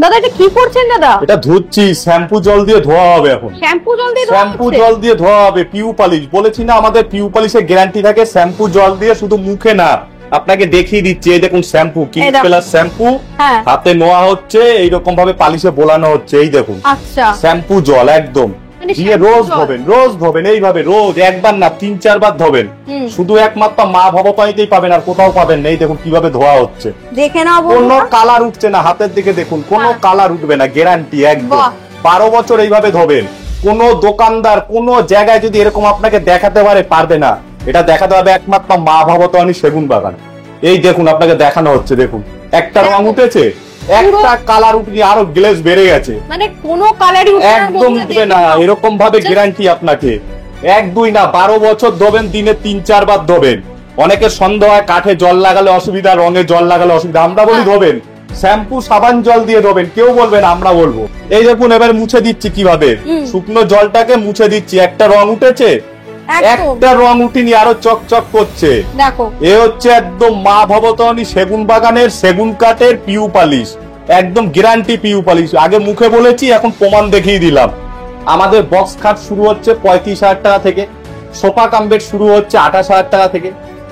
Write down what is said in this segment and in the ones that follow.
দাদা এটা কি করছেন দাদা? এটা ধুচ্ছি, শ্যাম্পু জল দিয়ে ধোয়া হবে এখন। শ্যাম্পু জল দিয়ে শ্যাম্পু জল দিয়ে ধোয়া হবে। পিউ পালিশ বলেছি না, আমাদের পিউ পালিশের গ্যারান্টি থাকে। শ্যাম্পু জল দিয়ে, শুধু মুখে না, আপনাকে দেখিয়ে দিচ্ছি। এই দেখুন শ্যাম্পু, কিং প্লাস শ্যাম্পু হাতে নোয়া হচ্ছে, এইরকম ভাবে পালিশে বোলানো হচ্ছে। এই দেখুন আচ্ছা, শ্যাম্পু জল একদম দিয়ে রোজ ধোবেন, রোজ ধোবেন এইভাবে, রোজ একবার না 3-4 বার ধোবেন। শুধু একমাত্র মা ভবতারিণীতেই পাবেন, আর কোথাও পাবেন না। এই দেখুন কিভাবে ধোয়া হচ্ছে, দেখে নাও। কোনো কালার উঠছে না, হাতের দিকে দেখুন, কোনো কালার উঠবে না, গ্যারান্টি একদম। 12 বছর এইভাবে ধোবেন। কোন দোকানদার কোন জায়গায় যদি এরকম আপনাকে দেখাতে পারবে না। এটা দেখাতে হবে একমাত্র মা ভবতারিণী সেগুন বাগান। এই দেখুন আপনাকে দেখানো হচ্ছে, দেখুন একটা রং উঠেছে, একটা কালার উঠে আরো গ্লেজ বেড়ে গেছে, মানে কোনো কালারই একদম উঠবে না। এরকম ভাবে গ্যারান্টি আপনাকে। 1-2 না 12 বছর ধোবেন, দিনে 3-4 বার ধোবেন। অনেকের সন্দেহ হয় কাঠে জল লাগালে অসুবিধা, রঙে জল লাগালে অসুবিধা। আমরা বলি ধোবেন শ্যাম্পু সাবান জল দিয়ে ধোবেন, কেউ বলবেন আমরা বলবো। এই দেখুন এবার মুছে দিচ্ছি কিভাবে, শুকনো জলটাকে মুছে দিচ্ছি। একটা রং উঠেছে, একটা রং উঠিনি, আরো চকচক করছে। দেখো এ হচ্ছে একদম মা ভবতারিণী সেগুন বাগানের সেগুন কাঠের পিউ পালিশ, একদম গ্যারান্টি পিউ পালিশ। আগে মুখে বলেছি, এখন প্রমাণ দেখিয়ে দিলাম। আমাদের বক্স খাট শুরু হচ্ছে 35,000 টাকা থেকে, সোফা কাম বেড শুরু হচ্ছে 28,000 টাকা থেকে,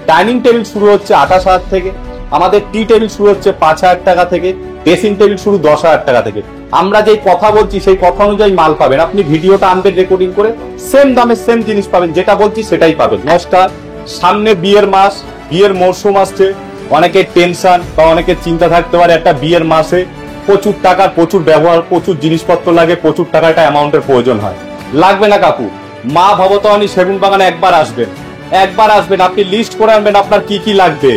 ডাইনিং টেবিল শুরু হচ্ছে 28,000 থেকে, আমাদের টি টেবিল শুরু হচ্ছে 5,000 টাকা থেকে, ড্রেসিং টেবিল শুরু 10,000 টাকা থেকে। আমরা যেই কথা বলছি সেই কথা অনুযায়ী মাল পাবেন। আপনি ভিডিওটা আনবেন রেকর্ডিং করে, সেম দামে সেম জিনিস পাবেন, যেটা বলছি সেটাই পাবেন। নমস্কার, সামনে বিয়ের মাস, বিয়ের মরশুম আসছে। অনেকের টেনশন বা অনেকের চিন্তা থাকতে পারে, একটা বিয়ের মাসে প্রচুর টাকার প্রচুর ব্যবহার, প্রচুর জিনিসপত্র লাগে, প্রচুর টাকাটা অ্যামাউন্টের প্রয়োজন হয়। লাগবে না কাকু, মা ভবতারিণী সেগুন বাগানে একবার আসবেন, একবার আসবেন, আপনি লিস্ট করে আনবেন আপনার কি কি লাগবে,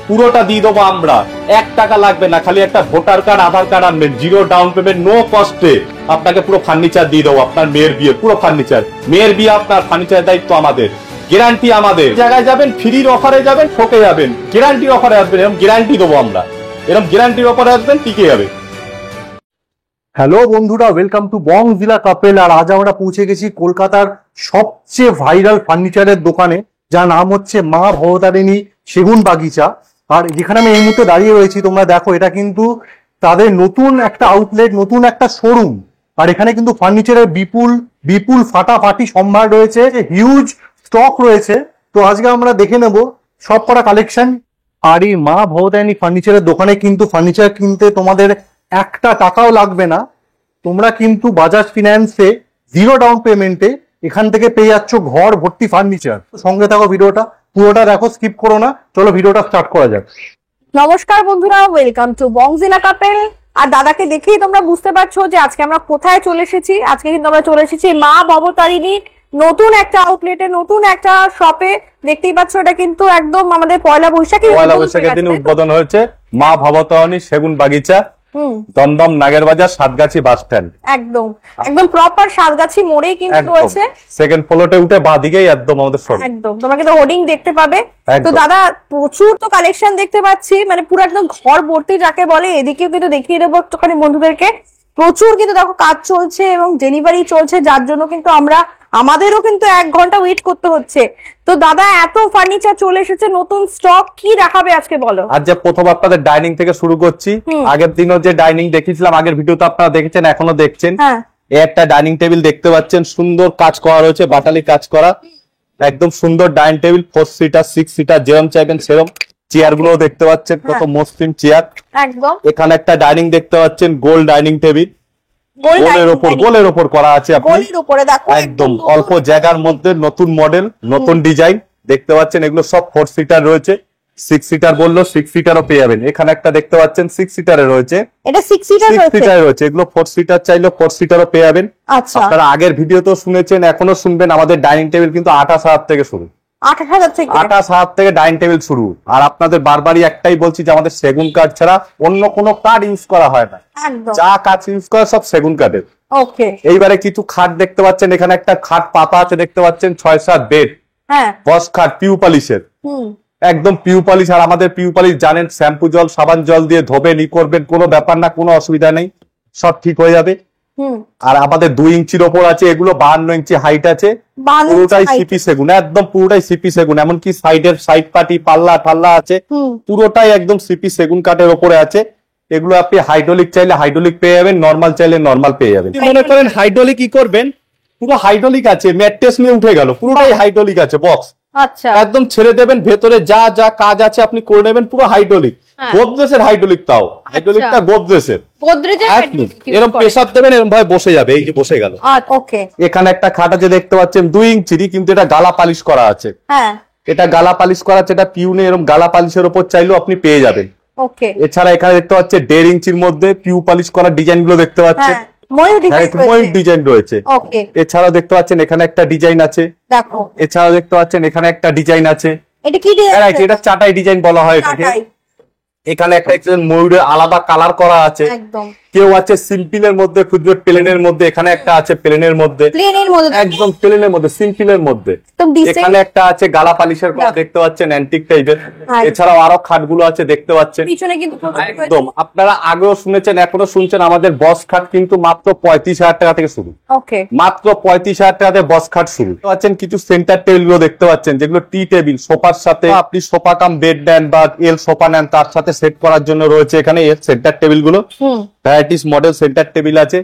পুরোটা দিয়ে দেবো আমরা। 1 টাকা লাগবে না, খালি একটা ভোটার কার্ড, আধার কার্ড আনবেন, 0 ডাউন পেমেন্ট, নো কস্টে আপনাকে পুরো ফার্নিচার দিয়ে দেবো। আপনার মেয়ের বিয়ে, পুরো ফার্নিচার, মেয়ের বিয়ে আপনার, ফার্নিচার দায়িত্ব আমাদের, গ্যারান্টি আমাদের। জায়গায় যাবেন ফ্রির অফারে যাবেন, ঠকে যাবেন। গ্যারান্টির অফারে আসবেন, এরকম গ্যারান্টি দেবো আমরা, এরকম গ্যারান্টির অফারে আসবেন, টিকে যাবে। হ্যালো বন্ধুরা, ওয়েলকাম টু বংজিলা কাপেল। আর আজ আমরা পৌঁছে গেছি কলকাতার সবচেয়ে ভাইরাল ফার্নিচারের দোকানে, যার নাম হচ্ছে মা ভবতারিণী সেগুন বাগিচা। আর যেখানে আমি এই মুহূর্তে দাঁড়িয়ে রয়েছি, তোমরা দেখো, এটা কিন্তু তাদের নতুন একটা আউটলেট, নতুন একটা শোরুম। আর এখানে কিন্তু ফার্নিচারের বিপুল বিপুল ফাটাফাটি সম্ভার রয়েছে, হিউজ স্টক রয়েছে। তো আজকে আমরা দেখে নেব সব কটা কালেকশন। আর এই মা ভবতারিণী ফার্নিচারের দোকানে কিন্তু ফার্নিচার কিনতে তোমাদের 1 টাকাও লাগবে না। তোমরা কিন্তু বাজাজ ফিন্যান্সে 0 ডাউন পেমেন্টে এখান থেকে পেয়ে যাচ্ছ ঘর ভর্তি ফার্নিচার। সঙ্গে থাকো, ভিডিওটা পুরোটা দেখো, স্কিপ করো না। চলো ভিডিওটা স্টার্ট করা যাক। নমস্কার বন্ধুরা, ওয়েলকাম টু বংজিলা কাপেল। আর দাদাকে দেখেই তোমরা বুঝতে পারছো যে আজকে আমরা কোথায় চলে এসেছি। আজকে কিন্তু আমরা চলে এসেছি মা ভবতারিণী নতুন একটা আউটলেটে, নতুন একটা শপে। দেখতেই পাচ্ছ, এটা কিন্তু একদম আমাদের পয়লা বৈশাখের দিন উদ্বোধন হয়েছে মা ভবতারিণী সেগুন বাগিচা, দমদম নাগের বাজার, সাতগাছি বাস স্ট্যান্ড। একদম একদম প্রপার সাতগাছি মোড়েই কিন্তু রয়েছে। সেকেন্ড ফ্লোরে উঠে বাঁ দিকেই একদম আমাদের শপ। একদম তোমরা কিন্তু হোর্ডিং দেখতে পাবে। তো দাদা প্রচুর তো কালেকশন দেখতে পাচ্ছি, মানে পুরো একদম ঘর ভর্তি যাকে বলে। এদিকেও কিন্তু দেখিয়ে দেবো একটুখানি বন্ধুদেরকে। প্রচুর কিন্তু দেখো কাজ চলছে এবং ডেলিভারি চলছে, যার জন্য কিন্তু আমাদেরও কিন্তু 1 ঘন্টা ওয়েট করতে হচ্ছে। তো দাদা এত ফার্নিচার চলে এসেছে, নতুন স্টক কি দেখাবে আজকে বলো? আজ যে প্রথম আপনাদের ডাইনিং থেকে শুরু করছি। আগের দিনও যে ডাইনিং দেখিয়েছিলাম, আগের ভিডিওতে আপনারা দেখেছেন, এখনো দেখছেন। এই একটা ডাইনিং টেবিল দেখতে পাচ্ছেন, সুন্দর কাজ করা রয়েছে, বাটালি কাজ করা, একদম সুন্দর ডাইনিং টেবিল। 4 সিটার 6 সিটার যেরকম চাইবেন সেরকম। চেয়ার গুলো দেখতে পাচ্ছেন, কত মসৃণ চেয়ার। একদম এখানে একটা ডাইনিং দেখতে পাচ্ছেন, গোল ডাইনিং টেবিল, গোলের ওপর করা আছে। একদম অল্প জায়গার মধ্যে নতুন মডেল, নতুন ডিজাইন দেখতে পাচ্ছেন। এগুলো সব 4 সিটার রয়েছে। 6 সিটার বললো, 6 সিটারও পেয়ে যাবেন। এখানে একটা দেখতে পাচ্ছেন 6 সিটারে রয়েছে, এটা 6 সিটার রয়েছে। এগুলো 4 সিটার চাইলে 4 সিটারও পেয়ে যাবেন। আপনারা আগের ভিডিওতেও শুনেছেন, এখনো শুনবেন। আমাদের ডাইনিং টেবিল কিন্তু 28,000 থেকে শুরু, 28,000 থেকে ডাইনিং টেবিল শুরু। আর আপনাদের বারবারই একটাই বলছি যে আমাদের সেগুন কাঠ ছাড়া অন্য কোনো কাঠ ইউজ করা হয় না। যা কাঠ ইউজ করা সব সেগুন কাঠের। এইবারে কিছু খাট দেখতে পাচ্ছেন, এখানে একটা খাট পাতা আছে দেখতে পাচ্ছেন, 6-7 বেড, বস খাট, পিউ পালিশের, একদম পিউ পালিশ। আর আমাদের পিউ পালিশ জানেন, শ্যাম্পু জল সাবান জল দিয়ে ধোবেন, করবেন, কোনো ব্যাপার না, কোনো অসুবিধা নেই, সব ঠিক হয়ে যাবে। আর আমাদের 2 ইঞ্চির ওপর আছে, এগুলো 52 ইঞ্চি হাইট আছে, পুরোটাই সিপি সেগুন, একদম পুরোটাই সিপি সেগুন। এমনকি সাইড পাটি পাল্লা ঠাল্লা আছে, পুরোটাই একদম সিপি সেগুন কাঠের ওপরে আছে। এগুলো আপনি হাইড্রোলিক চাইলে হাইড্রোলিক পেয়ে যাবেন, নর্মাল চাইলে নর্মাল পেয়ে যাবেন। মনে করেন হাইড্রোলিক কি করবেন, পুরো হাইড্রোলিক আছে, ম্যাট্রেস নিয়ে উঠে গেল, পুরোটাই হাইড্রোলিক আছে বক্স। আচ্ছা, একদম ছেড়ে দেবেন, ভেতরে যা যা কাজ আছে আপনি করে নেবেন, পুরো হাইড্রোলিক। গোদরেজের হাইড্রোলিক, তাও হাইড্রোলিকটা গোদরেজের। এরকম প্রেসার দেবেন, এরকম ভাবে বসে যাবে, এই যে বসে গেল। ওকে, এখানে একটা খাট আছে দেখতে পাচ্ছেন 2 ইঞ্চিরই, কিন্তু এটা গালা পালিশ করা আছে। হ্যাঁ, এটা গালা পালিশ করা আছে, এটা পিউনে এরকম গালা পালিশের উপর চাইলেও আপনি পেয়ে যাবেন। ওকে, এছাড়া এখানে দেখতে পাচ্ছেন 1.5 ইঞ্চির মধ্যে পিউ পালিশ করা ডিজাইন গুলো দেখতে পাচ্ছেন, ময়ূর ডিজাইন রয়েছে। ওকে, এছাড়াও দেখতে পাচ্ছেন এখানে একটা ডিজাইন আছে, দেখো। এছাড়াও দেখতে পাচ্ছেন এখানে একটা ডিজাইন আছে। এটা কি ডিজাইন? এটা চাটাই ডিজাইন বলা হয় এটাকে। এখানে একটা ময়ূরের আলাদা কালার করা আছে। একদম। কেউ আছে সিম্পলের মধ্যে, খুঁজবে প্লেনের মধ্যে, এখানে একটা আছে প্লেনের মধ্যে, একদম প্লেনের মধ্যে, সিম্পলের মধ্যে। এখানে একটা আছে গালা পালিশের করা দেখতে পাচ্ছেন, অ্যান্টিক টাইপের। এছাড়াও আরো খাটগুলো আছে দেখতে পাচ্ছেন। একদম আপনারা আগেও শুনেছেন, এখনো শুনছেন, আমাদের বস খাট কিন্তু মাত্র 35,000 টাকা থেকে শুরু। মাত্র 35,000 টাকাতে বস খাট শুরু। পাচ্ছেন কিছু সেন্টার টেবিল গুলো দেখতে পাচ্ছেন, যেগুলো টি টেবিল, সোফার সাথে আপনি সোফা কাম বেড নেন বা এল সোফা নেন, তার সাথে সেট করার জন্য রয়েছে এখানে এর সেন্টার টেবিল গুলো। ভ্যারাইটিস মডেল সেন্টার টেবিল আছে।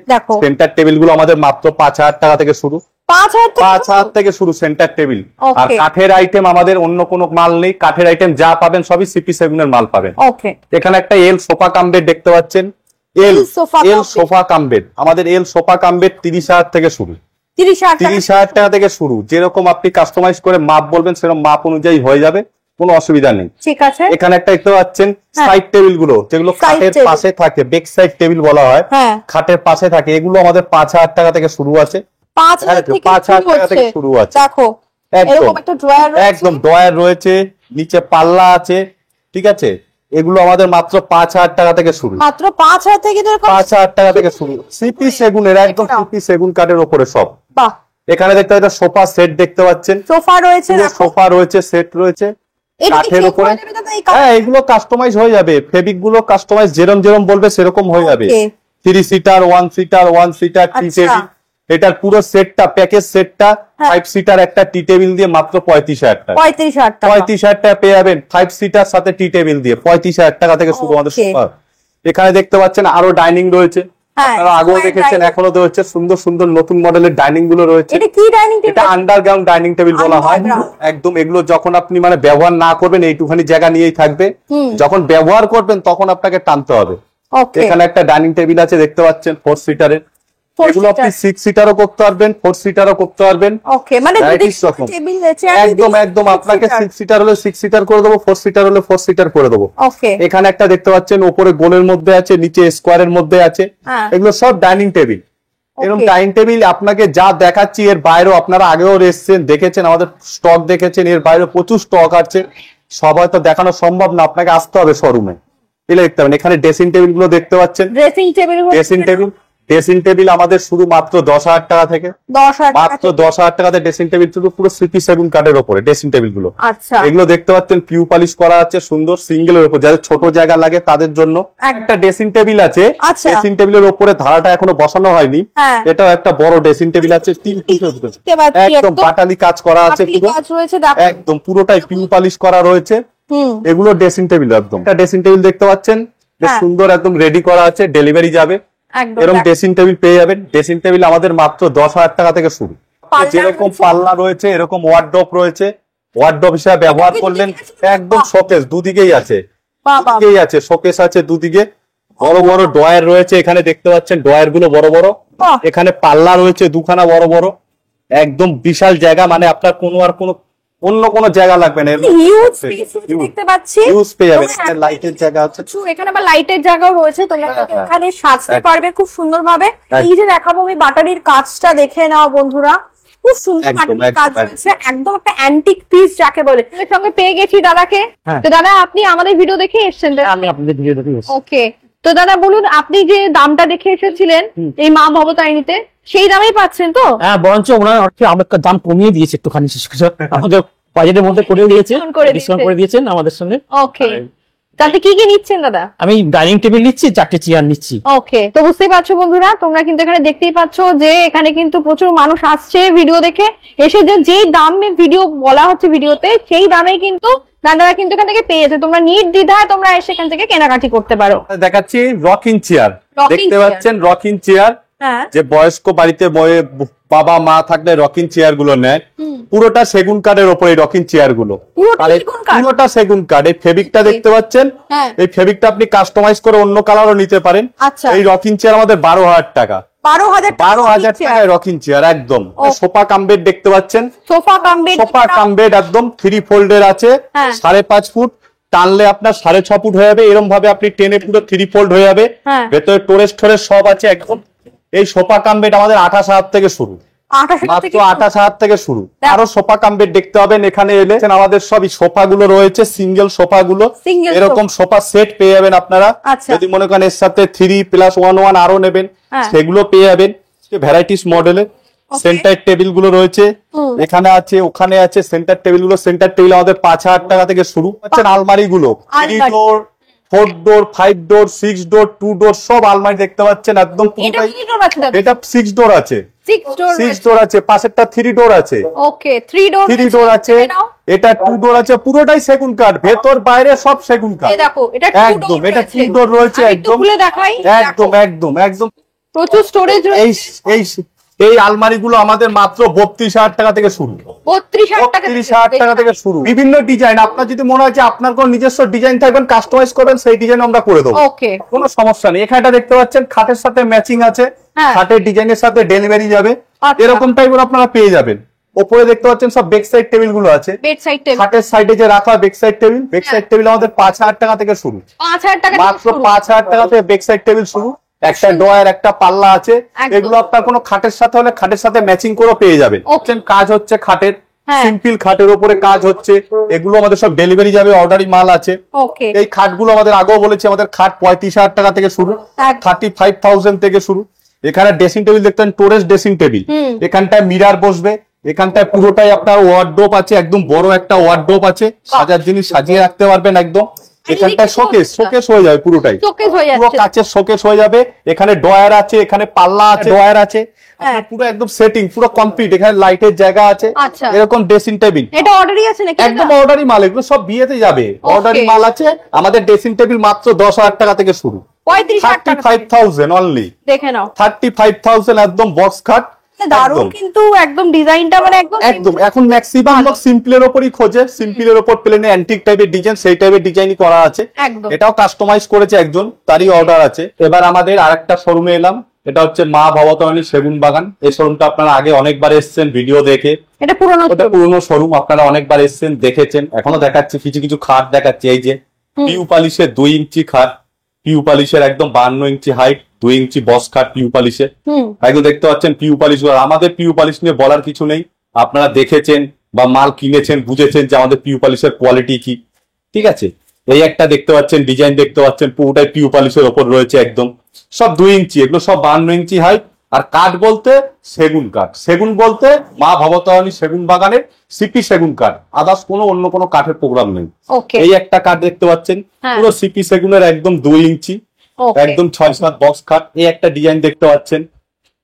সেন্টার টেবিল গুলো আমাদের মাত্র 5,000 টাকা থেকে শুরু। 5,000 থেকে শুরু সেন্টার টেবিল। আর কাঠের আইটেম আমাদের অন্য কোনো মাল নেই, কাঠের আইটেম যা পাবেন সবই সিপি সেগুনের মাল পাবেন। এখানে একটা এল সোফা কাম বেড দেখতে পাচ্ছেন, এল সোফা কাম বেড, আমাদের এল সোফা কাম বেড 30,000 থেকে শুরু। 30,000 টাকা থেকে শুরু। যেরকম আপনি কাস্টমাইজ করে মাপ বলবেন, সেরকম মাপ অনুযায়ী হয়ে যাবে, কোনো অসুবিধা নেই। ঠিক আছে। এখানে একটা দেখতে পাচ্ছেন সাইড টেবিল গুলো, যেগুলো খাটের পাশে থাকে, বেক সাইড টেবিল বলা হয়, খাটের পাশে থাকে, এগুলো আমাদের 5,000 টাকা থেকে শুরু আছে। 5,000 টাকা থেকে শুরু আছে। একদম ড্রয়ার রয়েছে, নিচে পাল্লা আছে, ঠিক আছে। এগুলো আমাদের মাত্র 5,000 টাকা থেকে শুরু। মাত্র 5,000 থেকে 5,000 টাকা থেকে শুরু। সিপি সেগুনের, একদম সিপি সেগুন কাঠের উপরে সব। এখানে দেখতে পাচ্ছেন সোফা সেট দেখতে পাচ্ছেন, সোফা রয়েছে, সেট রয়েছে কাঠের উপরে। হ্যাঁ, এগুলো কাস্টমাইজ হয়ে যাবে, ফেব্রিক গুলো কাস্টমাইজ যেরকম বলবে সেরকম হয়ে যাবে। 3 সিটার, 1 সিটার, 1 সিটার টি টেবিল, এটার পুরো সেটটা, প্যাকেজ সেটটা 5 সিটার একটা টি টেবিল দিয়ে মাত্র 35,000 টাকা। 35,000 টাকা পেয়ে যাবেন 5 সিটার সাথে টি টেবিল দিয়ে। 35,000 টাকা থেকে শুরু আমাদের সোফা। এখানে দেখতে পাচ্ছেন আরো ডাইনিং রয়েছে, আপনারা আগেও দেখেছেন, এখনো রয়েছে, সুন্দর সুন্দর নতুন মডেলের ডাইনিং গুলো রয়েছে। এটা কি ডাইনিং টেবিল? এটা আন্ডারগ্রাউন্ড ডাইনিং টেবিল বলা হয়। একদম এগুলো যখন আপনি মানে ব্যবহার না করবেন, এইটুখানি জায়গা নিয়েই থাকবে, যখন ব্যবহার করবেন তখন আপনাকে টানতে হবে। এখানে একটা ডাইনিং টেবিল আছে দেখতে পাচ্ছেন 4 সিটারের। এগুলো আপনি 6 সিটারও করতে পারবেন, 4 সিটারও করতে পারবেন। একদম একদম আপনাকে 6 সিটার হলে 6 সিটার করে দেবো, 4 সিটার হলে 4 সিটার করে দেবো। এখানে একটা দেখতে পাচ্ছেন উপরে গোলের মধ্যে আছে, নিচে স্কোয়ারের মধ্যে আছে, এগুলো সব ডাইনিং টেবিল। এরকম ডাইনিং টেবিল আপনাকে যা দেখাচ্ছি এর বাইরেও আপনারা আগেও এসেছেন, দেখেছেন, আমাদের স্টক দেখেছেন, এর বাইরে প্রচুর স্টক আছে, সব হয়তো দেখানো সম্ভব না, আপনাকে আসতে হবে শোরুমে, এলে দেখতে পাবেন। এখানে ড্রেসিং টেবিল গুলো দেখতে পাচ্ছেন, ড্রেসিং টেবিল আমাদের শুধু মাত্র 10,000 টাকা থেকে, মাত্র 10,000 টাকাতে ড্রেসিং টেবিল, শুধু পুরো সিপি সেগুন কাঠের উপরে ড্রেসিং টেবিল গুলো। এগুলো দেখতে পাচ্ছেন পিউ পালিশ করা আছে, সুন্দর সিঙ্গেলের উপর, যাদের ছোট জায়গা লাগে তাদের জন্য একটা ড্রেসিং টেবিল আছে। ড্রেসিং টেবিলের উপরে ধারাটা এখনো বসানো হয়নি, এটাও একটা বড় ড্রেসিং টেবিল আছে, 3 পিসের একদম বাটালি কাজ করা আছে, একদম পুরোটাই পিউ পালিশ করা রয়েছে। এগুলো ড্রেসিং টেবিল, একদম একটা ড্রেসিং টেবিল দেখতে পাচ্ছেন, সুন্দর একদম রেডি করা আছে, ডেলিভারি যাবে, এরকম ড্রেসিং টেবিল পেয়ে যাবেন। ড্রেসিং টেবিল আমাদের মাত্র 10,000 টাকা থেকে শুরু। যেরকম পাল্লা রয়েছে, এরকম ওয়ার্ডরোব রয়েছে, ওয়ার্ডরোব হিসেবে ব্যবহার করলেন, একদম শোকেস দুদিকেই আছে, শোকেস আছে দুদিকে, বড় বড় ড্রয়ার রয়েছে, এখানে দেখতে পাচ্ছেন ড্রয়ার গুলো বড় বড়, এখানে পাল্লা রয়েছে দুখানা বড় বড়, একদম বিশাল জায়গা, মানে আপনার কোনো আর কোনো অন্য কোনো জায়গা লাগবে না, দেখতে পাচ্ছি ইউজ পেয়ে যাবেন। এখানে লাইটের জায়গা আছে, এখানে আবার লাইটের জায়গাও রয়েছে, তোমরা এখানে সাজতে পারবে খুব সুন্দর ভাবে। এই যে দেখাবো আমি বাটারির কাজটা, দেখে নাও বন্ধুরা, খুব সুন্দর বাটারির কাজ রয়েছে, একদম একটা অ্যান্টিক পিস যাকে বলে। এর সঙ্গে পেয়ে গেছি দাদাকে। তো দাদা, আপনি আমাদের ভিডিও দেখে এসেছেন? আমি আপনাদের ভিডিও দেখে এসেছি। ওকে, তো দাদা বলুন, আপনি যে দামটা দেখে এসেছিলেন এই মা ভবতারিণীতে, সেই দামেই পাচ্ছেন তো? হ্যাঁ, বরঞ্চ ওনার আমাদের দাম কমিয়ে দিয়েছে একটুখানি, আমাদের বাজেটের মধ্যে করে দিয়েছে, ডিসকাউন্ট করে দিয়েছেন আমাদের সঙ্গে। ওকে, তাতে কি কি নিচ্ছেন দাদা? আমি ডাইনিং টেবিল নিচ্ছি, 4টে চেয়ার নিচ্ছি। ওকে, তো বুঝতেই পারছো বন্ধুরা, তোমরা কিন্তু এখানে দেখতেই পাচ্ছ যে এখানে কিন্তু প্রচুর মানুষ আসছে ভিডিও দেখে, এসে যেই দামে ভিডিও বলা হচ্ছে ভিডিওতে, সেই দামে কিন্তু দাদারা কিন্তু এখান থেকে পেয়েছে, তোমরা নির্দ্বিধায় তোমরা এসে এখান থেকে কেনাকাটি করতে পারো। দেখাচ্ছি রকিং চেয়ার, দেখতে পাচ্ছেন রকিং চেয়ার, হ্যাঁ যে বয়স্ক বাড়িতে বাবা মা থাকলে রকিং চেয়ার গুলো নেয়। পুরোটা সেগুন কাঠের ওপরে রকিং চেয়ার গুলো, পুরোটা সেগুন কাঠ। এই ফেব্রিকটা দেখতে পাচ্ছেন, এই ফেব্রিকটা আপনি কাস্টমাইজ করে অন্য কালারও নিতে পারেন। এই রকিং চেয়ার আমাদের 12,000 টাকা। 12,000 টাকায় রকিং চেয়ার একদম। সোফা কাম বেড দেখতে পাচ্ছেন, সোফা কাম বেড একদম 3 ফোল্ডের আছে, 5.5 ফুট, টানলে আপনার 6.5 ফুট হয়ে যাবে। এরকম ভাবে আপনি টেনে পুরো 3 ফোল্ড হয়ে যাবে। ভেতরে টোরেস টোরেস সব আছে একদম। এই সোফা কাম বেড আমাদের 28,000 থেকে শুরু, মাত্র 28,000 থেকে শুরু। আরো সোফা কাম বেড দেখতে পাবেন এখানে এলে। আমাদের সব সোফা গুলো রয়েছে, সিঙ্গেল সোফা গুলো, এরকম সোফা সেট পেয়ে যাবেন আপনারা। যদি মনে করেন এর সাথে 3+1 আরো নেবেন, সেগুলো পেয়ে যাবেন ভ্যারাইটিস মডেলের। সেন্টার টেবিল গুলো রয়েছে, এখানে আছে, ওখানে আছে সেন্টার টেবিল গুলো। সেন্টার টেবিল আমাদের 5,000 টাকা থেকে শুরু। আলমারি গুলো 3 ডোর, 4 ডোর, 5 ডোর, 6 ডোর, 2 ডোর সব আলমারি দেখতে পাচ্ছেন একদম। এটা 6 ডোর আছে, 6 ডোর আছে, পাশেরটা 3 ডোর আছে। ওকে 3 ডোর আছে, এটা 2 ডোর আছে। পুরোটাই সেগুন কাঠ, ভেতর বাইরে সব সেগুন কাঠ। একদম এটা 2 ডোর রয়েছে একদম, একদম একদম একদম প্রচুর স্টোরেজ। এই আলমারি গুলো আমাদের মাত্র 32,000 টাকা থেকে শুরু, 32,000 টাকা থেকে শুরু। বিভিন্ন ডিজাইন, আপনার যদি মনে হয় যে আপনার কোন নিজস্ব ডিজাইন থাকবেন, কাস্টমাইজ করবেন, সেই ডিজাইন আমরা করে দেবো, কোনো সমস্যা নেই। এখানে দেখতে পাচ্ছেন খাটের সাথে ম্যাচিং আছে, খাটের ডিজাইনের সাথে ডেলিভারি যাবে, এরকম টাইপের আপনারা পেয়ে যাবেন। উপরে দেখতে পাচ্ছেন সব বেক সাইড টেবিল গুলো আছে, খাটের সাইডে যে রাখা bedside table. Bedside table আমাদের 5,000 টাকা থেকে শুরু, মাত্র 5,000 টাকা থেকে বেক সাইড টেবিল শুরু। একটা ডয়ার, একটা পাল্লা আছে, এগুলো আপনার কোনো খাটের সাথে হলে খাটের সাথে ম্যাচিং করে পেয়ে যাবেন। কাজ হচ্ছে খাটের, সিম্পল খাটের উপরে কাজ হচ্ছে, এগুলো আমাদের সব ডেলিভারি যাবে, অর্ডারি মাল আছে। এই খাটগুলো আমাদের আগেও বলেছি, আমাদের খাট 35,000 টাকা থেকে শুরু, 35,000 থেকে শুরু। এখানে ড্রেসিং টেবিল দেখতেন, টোরেস ড্রেসিং টেবিল, এখানটায় মিরার বসবে, এখানটায় পুরোটাই আপনার ওয়ার্ডরোব আছে, একদম বড় একটা ওয়ার্ডরোব আছে, সাজার জিনিস সাজিয়ে রাখতে পারবেন একদম। এখানটায় শোকেস হয়ে যাবে, পুরোটাই পুরো কাচের শোকেস হয়ে যাবে। এখানে ডয়ার আছে, এখানে পাল্লা আছে, ডয়ার আছে, পুরো একদম সেটিং পুরো কমপ্লিট। এখানে লাইটের জায়গা আছে, এরকম ড্রেসিং টেবিল। এটা অর্ডারই আছে নাকি? একদম অর্ডারি মাল, এগুলো সব বিয়েতে যাবে, অর্ডারি মাল আছে। আমাদের ড্রেসিং টেবিল মাত্র 10,000 টাকা থেকে শুরু, 35,000 অনলি। দেখে নাও 35,000 একদম বক্স খাট, দারুণ কিন্তু একদম ডিজাইনটা, মানে একদম। এখন ম্যাক্সিমাম লোক সিম্পলের উপরই খোঁজে, সিম্পলের উপর প্লেনে অ্যান্টিক টাইপের ডিজাইন, সেই টাইপের ডিজাইনই করা আছে। এটাও কাস্টমাইজ করেছে একজন, তারই অর্ডার আছে। এবার আমাদের আরেকটা শোরুমে এলাম, এটা হচ্ছে মা ভবতারিণী সেগুন বাগান। এই শোরুমটা আপনারা আগে অনেকবার এসেছেন ভিডিও দেখে, এটা পুরনো শোরুম, আপনারা অনেকবার এসেছেন দেখেছেন। এখনো দেখাচ্ছি কিছু কিছু খাট দেখাচ্ছি। এই যে পিউ পালিশের 2 ইঞ্চি খাট, পিউ পালিশের একদম 52 ইঞ্চি হাইট, 2 ইঞ্চি বস খাট পিউ পালিশের, একদম দেখতে পাচ্ছেন পিউ পালিশ। আমাদের পিউ পালিশ নিয়ে বলার কিছু নেই, আপনারা দেখেছেন বা মাল কিনেছেন, বুঝেছেন যে আমাদের পিউ পালিশের কোয়ালিটি কি, ঠিক আছে। এই একটা দেখতে পাচ্ছেন ডিজাইন, দেখতে পাচ্ছেন পুরোটাই পিউ পালিশের ওপর রয়েছে একদম, সব 2 ইঞ্চি, এগুলো সব 52 ইঞ্চি হাইট। আর কাঠ বলতে সেগুন কাঠ, সেগুন বলতে মা ভবতারিণী সেগুন বাগানের সিপি সেগুন কাঠ, আদার্স কোনো অন্য কোনো কাঠের প্রোগ্রাম নেই। এই একটা কাঠ দেখতে পাচ্ছেন, পুরো সিপি সেগুনের একদম 2 ইঞ্চি, একদম 6-7 বক্স খাট। এই একটা ডিজাইন দেখতে পাচ্ছেন,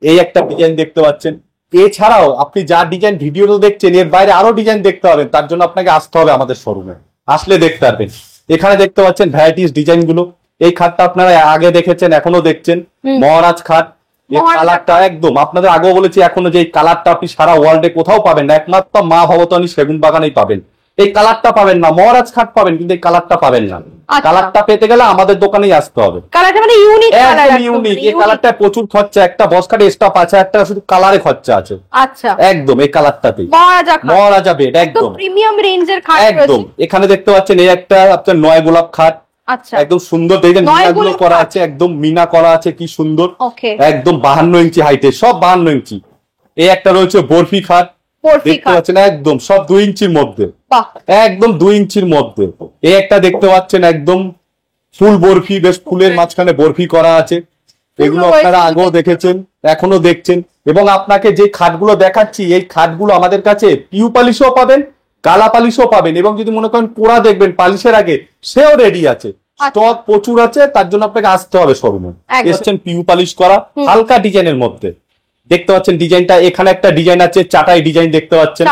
এই একটা ডিজাইন দেখতে পাচ্ছেন। এছাড়াও আপনি যা ডিজাইন ভিডিওতে দেখছেন, এর বাইরে আরো ডিজাইন দেখতে পাবেন, তার জন্য আপনাকে আসতে হবে আমাদের শোরুমে, আসলে দেখতে পারবেন। এখানে দেখতে পাচ্ছেন ভ্যারাইটিস ডিজাইন গুলো। এই খাটটা আপনারা আগে দেখেছেন, এখনো দেখছেন, মহারাজ খাট। এই কালারটা একদম আপনাদের আগেও বলেছি, এখনো যে কালারটা আপনি সারা ওয়ার্ল্ডে কোথাও পাবেন না, একমাত্র মা ভবতারিণী সেগুন বাগানেই পাবেন। এই কালারটা পাবেন না, মহারাজ খাট পাবেন, কিন্তু এই কালারটা পাবেন না। কালারটা পেতে গেলে আমাদের দোকানেই আসতে হবে। কালারটা মানে ইউনিক, একদম ইউনিক। এই কালারটা প্রচুর খরচা, একটা বক্স খাটে এক্সট্রা 5,000 টাকা শুধু কালারে খরচা আছে। আচ্ছা, একদম এই কালারটাতেই মহারাজা বেড, একদম প্রিমিয়াম রেঞ্জের খাট একদম। এখানে দেখতে পাচ্ছেন এই একটা আপনার 9 গোলাপ খাট, একদম সুন্দর, দেখেন মিনাগুলো করা আছে, একদম মিনা করা আছে, কি সুন্দর, একদম 52 ইঞ্চি হাইটে, সব 52 ইঞ্চি। এই একটা রয়েছে বরফি খাট, দেখতে পাচ্ছেন একদম সব 2 ইঞ্চির মধ্যে, একদম 2 ইঞ্চির মধ্যে। এই একটা দেখতে পাচ্ছেন একদম ফুল বরফি, বেশ ফুলের মাঝখানে বরফি করা আছে। এগুলো আপনারা আগেও দেখেছেন, এখনো দেখছেন। এবং আপনাকে যে খাটগুলো দেখাচ্ছি, এই খাটগুলো আমাদের কাছে পিউ পালিশও পাবেন, কালা পালিশও পাবেন, এবং যদি মনে করেন পোড়া দেখবেন পালিশের আগে, সেও রেডি আছে, স্টক প্রচুর আছে। তার জন্য আপনাকে আসতে হবে শোরুমে। এসছেন পিউ পালিশ করা হালকা ডিজাইনের মধ্যে, দেখতে পাচ্ছেন ডিজাইনটা। এখানে একটা ডিজাইন আছে চাটাই ডিজাইন, দেখতে পাচ্ছেন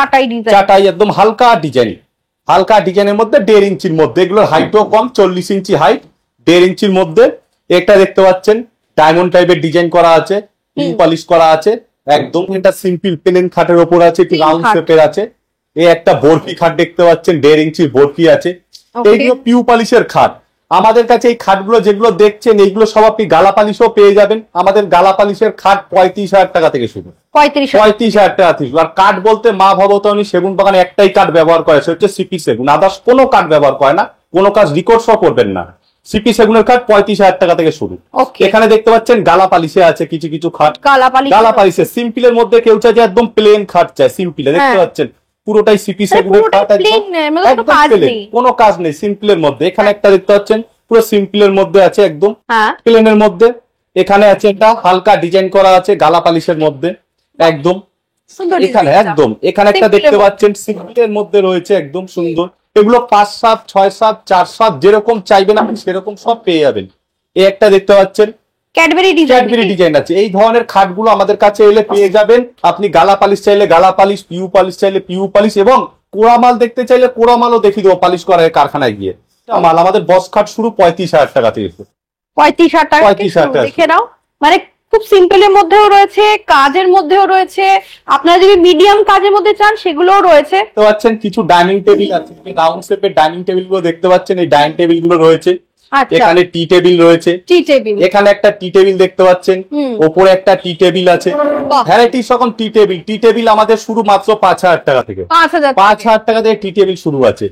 চাটাই একদম হালকা ডিজাইন, হালকা ডিজাইনের মধ্যে 1.5 ইঞ্চির মধ্যে, এগুলোর হাইটও কম, 40 ইঞ্চি হাইট, 1.5 ইঞ্চির মধ্যে। একটা দেখতে পাচ্ছেন ডায়মন্ড টাইপের ডিজাইন করা আছে, পিউ পলিশ করা আছে একদম। এটা সিম্পল প্লেন খাটের ওপর আছে, একটু রাউন্ড শেপের আছে। এই একটা বরফি খাট দেখতে পাচ্ছেন, 1.5 ইঞ্চির বরফি আছে। এইগুলো পিউ পলিশের খাট। আমাদের কাছে এই খাটগুলো যেগুলো দেখছেন এইগুলো সব আপনি গালা পালিশও পেয়ে যাবেন। আমাদের গালা পালিশের খাট 35,000 টাকা থেকে শুরু, 35,000 টাকা থেকে। আর কাঠ বলতে মা ভবতারিণী সেগুন বাগানে একটাই কাঠ ব্যবহার করে, সেটা হচ্ছে সিপি সেগুন, আদার্স কোনো কাঠ ব্যবহার করে না, কোনো কাজ রেকর্ডসও করবেন না। সিপি সেগুনের খাট 35,000 টাকা থেকে শুরু। এখানে দেখতে পাচ্ছেন গালা পালিশে আছে কিছু কিছু খাট, গালা পালিশে। সিম্পলের মধ্যে কেউ চায় যে একদম প্লেন খাট চায়, সিম্পলে দেখতে পাচ্ছেন পুরোটাই সিপি সেগুনের খাট, একদম প্লেন, কোনো কাজ নেই সিম্পলের মধ্যে। এখানে একটা দেখতে পাচ্ছেন পুরো সিম্পলের মধ্যে আছে, একদম প্লেনের মধ্যে। এখানে আছে একটা হালকা ডিজাইন করা আছে গালা পালিশের মধ্যে একদম এখানে, একদম এখানে একটা দেখতে পাচ্ছেন সিম্পলের মধ্যে রয়েছে একদম সুন্দর। এগুলো 5-7, 6-7, 4-7 যেরকম চাইবেন আপনি সেরকম সব পেয়ে যাবেন। এই একটা দেখতে পাচ্ছেন ক্যাডবেরি ডিজাইন আছে। এই ধরনের খাটগুলো আমাদের কাছে এলে পেয়ে যাবেন। আপনি গালা পালিশ চাইলে গালা পালিশ, পিউ পালিশ চাইলে পিউ পালিশ, এবং কোড়ামাল দেখতে চাইলে কোড়ামালও দেখিয়ে দেবো পালিশ করা কারখানায় গিয়ে। মাল আমাদের বক্স খাট শুরু 35,000 টাকা থেকে, 35,000 টাকা দেখে নাও। মানে খুব সিম্পলের মধ্যেও রয়েছে, কাজের মধ্যেও রয়েছে, আপনারা যদি মিডিয়াম কাজের মধ্যে চান সেগুলোও রয়েছে। দেখতে পাচ্ছেন কিছু ডাইনিং টেবিল আছে, রাউন্ড শেপের ডাইনিং টেবিল গুলো দেখতে পাচ্ছেন, এই ডাইনিং টেবিল গুলো রয়েছে। এখানে টি টেবিল রয়েছে, এখানে একটা টি টেবিল দেখতে পাচ্ছেন, ওপরে একটা টি টেবিল আছে। ভ্যারাইটি সকল টি টেবিল আমাদের শুরু মাত্র 5,000 টাকা থেকে, 5,000 টাকা থেকে টি টেবিল শুরু আছে।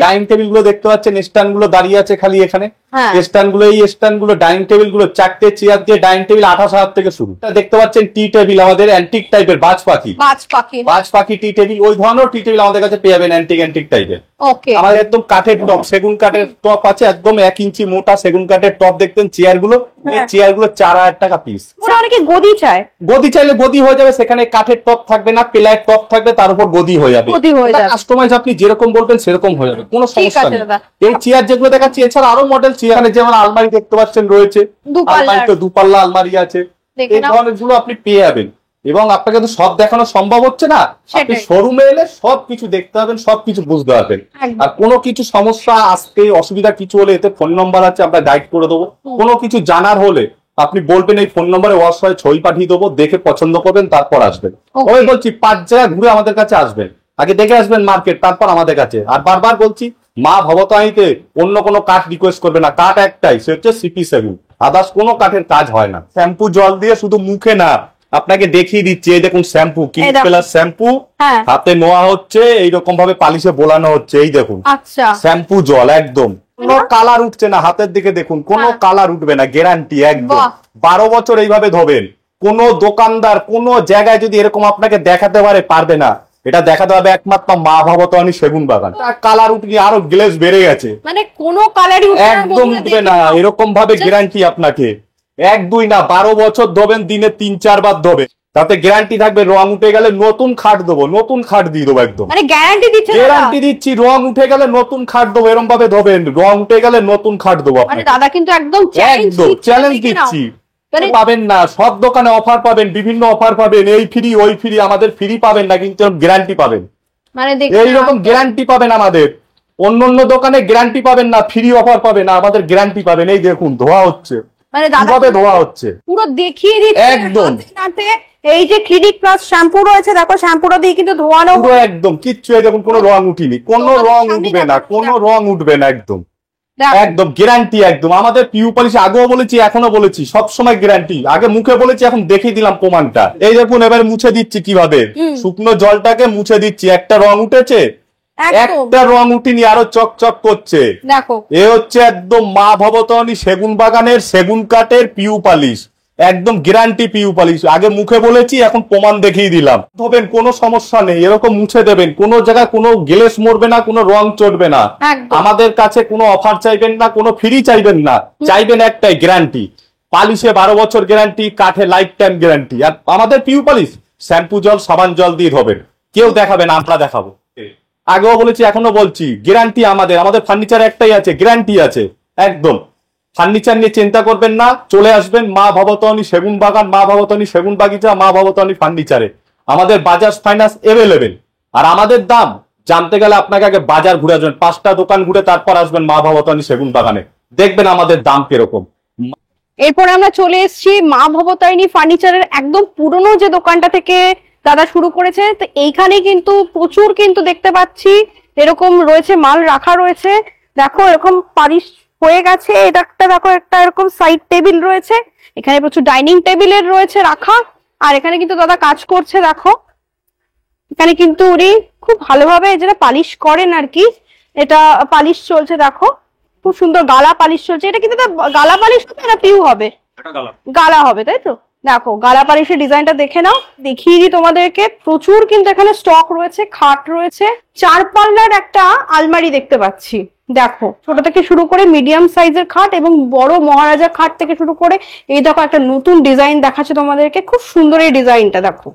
ডাইনিং টেবিল গুলো দেখতে পাচ্ছেন, স্ট্যান্ড গুলো দাঁড়িয়ে আছে খালি এখানে, স্ট্যান্ড গুলো, এই স্ট্যান্ড গুলো, ডাইনিং টেবিল গুলো 4টে চেয়ার দিয়ে ডাইনিং টেবিল 28,000 থেকে শুরু। দেখতে পাচ্ছেন টি টেবিল আমাদের অ্যান্টিক টাইপের, বাজ পাখি টি টেবিল, ওই ধরনের টি টেবিল আমাদের কাছে পেয়ে যাবেন অ্যান্টিক টাইপের। আমাদের একদম কাঠের টপ, সেগুন কাঠের টপ আছে, একদম 1 ইঞ্চি মোটা সেগুন কাঠের টপ দেখতেন। চেয়ার গুলো, এই চেয়ার গুলো 4,000 টাকা পিস। অনেকে গদি চায়, গদি চাইলে গদি হয়ে যাবে, সেখানে কাঠের টপ থাকবে না, প্লাইয়ের টপ থাকবে, তার উপর গদি হয়ে যাবে। কাস্টমাইজ আপনি যেরকম বলবেন সেরকম হয়ে যাবে, কোনো সমস্যা নেই। এই চেয়ার যেগুলো দেখাচ্ছি, এছাড়া আরো মডেল চেয়ার, যেমন আলমারি দেখতে পাচ্ছেন রয়েছে, আলমারিতে 2 পাল্লা আলমারি আছে। এই ধরনের গুলো আপনি পেয়ে যাবেন। এবং আপনাকে তো সব দেখানো সম্ভব হচ্ছে না, আপনি শোরুমে এলে সবকিছু দেখতে পাবেন, সবকিছু বুঝতে পারবেন। আর কোনো কিছু সমস্যা আসতে, অসুবিধা কিছু হলে এতে ফোন নম্বর আছে, আমরা গাইড করে দেবো। কোনো কিছু জানার হলে আপনি বলবেন, এই ফোন নম্বরে হোয়াটসঅ্যাপে ছবি পাঠিয়ে দেবো, দেখে পছন্দ করবেন, তারপর আসবেন। ওই বলছি 5 জায়গা ঘুরে আমাদের কাছে আসবেন, আগে দেখে আসবেন মার্কেট, তারপর আমাদের কাছে। আর বারবার বলছি, মা ভবতারিণীতে অন্য কোনো কাঠ রিকোয়েস্ট করবে না, কাঠ একটাই, সে হচ্ছে সিপি সেগুন, আদার্স কোনো কাঠের কাজ হয় না। শ্যাম্পু জল দিয়ে শুধু মুখে না, আপনাকে দেখিয়ে দিচ্ছি, এই দেখুন শ্যাম্পু, কিং প্লাস শ্যাম্পু হাতে নেওয়া হচ্ছে, এইরকম ভাবে পালিশে বোলানো হচ্ছে, এই দেখুন শ্যাম্পু জল, একদম কোনো কালার উঠছে না, হাতের দিকে দেখুন কোনো কালার উঠবে না, গ্যারান্টি একদম। 12 বছর এইভাবে ধোবেন। কোন দোকানদার কোন জায়গায় যদি এরকম আপনাকে দেখাতে পারবে না, এটা দেখাতে হবে একমাত্র মা ভবতারিণী সেগুন বাগান। কালার উঠে আরো গ্লেজ বেড়ে গেছে, মানে কোনো কালারই একদম উঠবে না, এরকম ভাবে গ্যারান্টি আপনাকে। 1-2 না, 12 বছর ধোবেন, দিনে 3-4 বার ধোবেন, তাতে গ্যারান্টি থাকবে। রং উঠে গেলে নতুন খাট দেবো, নতুন খাট দিয়ে দেবো, একদম মানে গ্যারান্টি দিচ্ছি। রং উঠে গেলে নতুন খাট দেবো, এরকম ভাবে ধোবেন, রং উঠে গেলে নতুন খাট দেবো। দাদা কিন্তু একদম চ্যালেঞ্জ দিচ্ছি, পাবেন না। সব দোকানে অফার পাবেন, বিভিন্ন অফার পাবেন, এই ফ্রি ওই ফ্রি, আমাদের ফ্রি পাবেন না, কিন্তু গ্যারান্টি পাবেন, মানে এইরকম গ্যারান্টি পাবেন। আমাদের অন্য দোকানে গ্যারান্টি পাবেন না, ফ্রি অফার পাবেন না, আমাদের গ্যারান্টি পাবেন। এই দেখুন ধোয়া হচ্ছে, মানে কিভাবে ধোয়া হচ্ছে পুরো দেখিয়ে দিচ্ছে একদম। এই যে ক্লিনিক প্লাস শ্যাম্পু রয়েছে, দেখো শ্যাম্পুটা দিয়ে কিন্তু ধোয়ানো পুরো একদম কিচ্ছু, এই দেখুন কোনো রং উঠিনি, কোনো রং উঠবে না, কোনো রং উঠবে না, একদম একদম গ্যারান্টি একদম। আমাদের পিউ পলিশ আগেও বলেছি, এখনো বলেছি, সবসময় গ্যারান্টি। আগে মুখে বলেছি, এখন দেখিয়ে দিলাম প্রমাণটা। এই দেখুন এবার মুছে দিচ্ছি কিভাবে, শুকনো জলটাকে মুছে দিচ্ছি। একটা রং উঠেছে, একটা রং উঠিনি, আরো চকচক করছে। দেখো এ হচ্ছে একদম মা ভবতারিণী সেগুন বাগানের সেগুন কাঠের পিউ পালিশ, একদম গ্যারান্টি পিউ পালিশ। আগে মুখে বলেছি, এখন প্রমাণ দেখিয়ে দিলাম। ধোবেন কোনো সমস্যা নেই, এরকম মুছে দেবেন, কোনো জায়গায় কোনো গ্লেস মরবে না, কোনো রং চড়বে না। আমাদের কাছে কোনো অফার চাইবেন না, কোনো ফ্রি চাইবেন না, চাইবেন একটাই গ্যারান্টি। পালিশে 12 বছর গ্যারান্টি, কাঠে লাইফ টাইম গ্যারান্টি। আর আমাদের পিউ পালিশ শ্যাম্পু জল, সাবান জল দিয়ে ধোবেন, কেউ দেখাবেন, আমরা দেখাবো। আগেও বলেছি, এখনো বলছি, গ্যারান্টি আমাদের ফার্নিচার একটাই আছে, গ্যারান্টি আছে একদম। ফার্নিচার নিয়ে চিন্তা করবেন না, চলে আসবেন মা ভবতারিণী সেগুন বাগান, মা ভবতারিণী সেগুন বাগিচা, মা ভবতারিণী ফার্নিচারে। আমাদের বাজাজ ফাইন্যান্স এভেলেবেল, আর আমাদের দাম জানতে গেলে আপনাকে আগে বাজার ঘুরে আসবেন, 5টা দোকান ঘুরে তারপর আসবেন মা ভবতারিণী সেগুন বাগানে, দেখবেন আমাদের দাম কিরকম। এরপরে আমরা চলে এসেছি মা ভবতারিণী ফার্নিচারের একদম পুরনো যে দোকানটা থেকে দাদা শুরু করেছে। তো এইখানে কিন্তু প্রচুর কিন্তু দেখতে পাচ্ছি এরকম রয়েছে, মাল রাখা রয়েছে। দেখো এরকম পালিশ হয়ে গেছে, এটা একটা দেখো একটা এরকম সাইড টেবিল রয়েছে, এখানে প্রচুর ডাইনিং টেবিলের রয়েছে রাখা। আর এখানে কিন্তু দাদা কাজ করছে, দেখো এখানে কিন্তু উনি খুব ভালোভাবে যেটা পালিশ করেন আর কি, এটা পালিশ চলছে। দেখো খুব সুন্দর গালা পালিশ চলছে। এটা কিন্তু গালা পালিশ হবে না পিউ হবে? গালা হবে, তাই তো? দেখো গালা পালিশের ডিজাইনটা দেখে নাও, দেখিয়ে দিই তোমাদেরকে। প্রচুর কিন্তু এখানে স্টক রয়েছে, খাট রয়েছে, 4 পাল্লার একটা আলমারি দেখতে পাচ্ছি। দেখো ছোট থেকে শুরু করে মিডিয়াম সাইজের খাট এবং বড় মহারাজা খাট থেকে শুরু করে এই দেখো একটা নতুন ডিজাইন দেখাচ্ছে তোমাদেরকে, খুব সুন্দর এই ডিজাইনটা। দেখো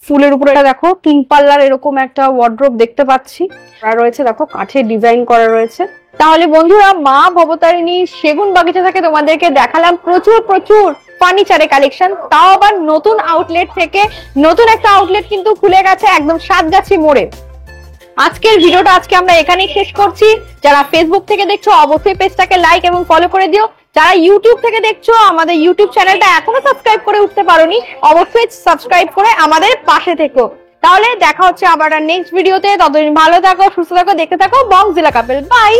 ফুলের উপরে এটা দেখো 3 পাল্লার এরকম একটা ওয়ার্ড্রোব দেখতে পাচ্ছি আর রয়েছে, দেখো কাঠের ডিজাইন করা রয়েছে। তাহলে বন্ধুরা মা ভবতারিণী সেগুন বাগিচা থেকে তোমাদেরকে দেখালাম প্রচুর প্রচুর ফার্নিচারের কালেকশন, তাও আবার নতুন আউটলেট থেকে। নতুন একটা আউটলেট কিন্তু খুলে গেছে একদম সাতগাছি মোড়ে। আজকের ভিডিওটা আজকে আমরা এখানেই শেষ করছি। যারা ফেসবুক থেকে দেখছো অবশ্যই পেজটাকে লাইক এবং ফলো করে দিও। যারা ইউটিউব থেকে দেখছো আমাদের ইউটিউব চ্যানেলটা এখনো সাবস্ক্রাইব করে উঠতে পারোনি, অবশ্যই সাবস্ক্রাইব করে আমাদের পাশে থেকো। তাহলে দেখা হচ্ছে আবার নেক্সট ভিডিওতে। ততদিন ভালো থাকো, সুস্থ থাকো, দেখতে থাকো বংজিলা কাপেল। বাই।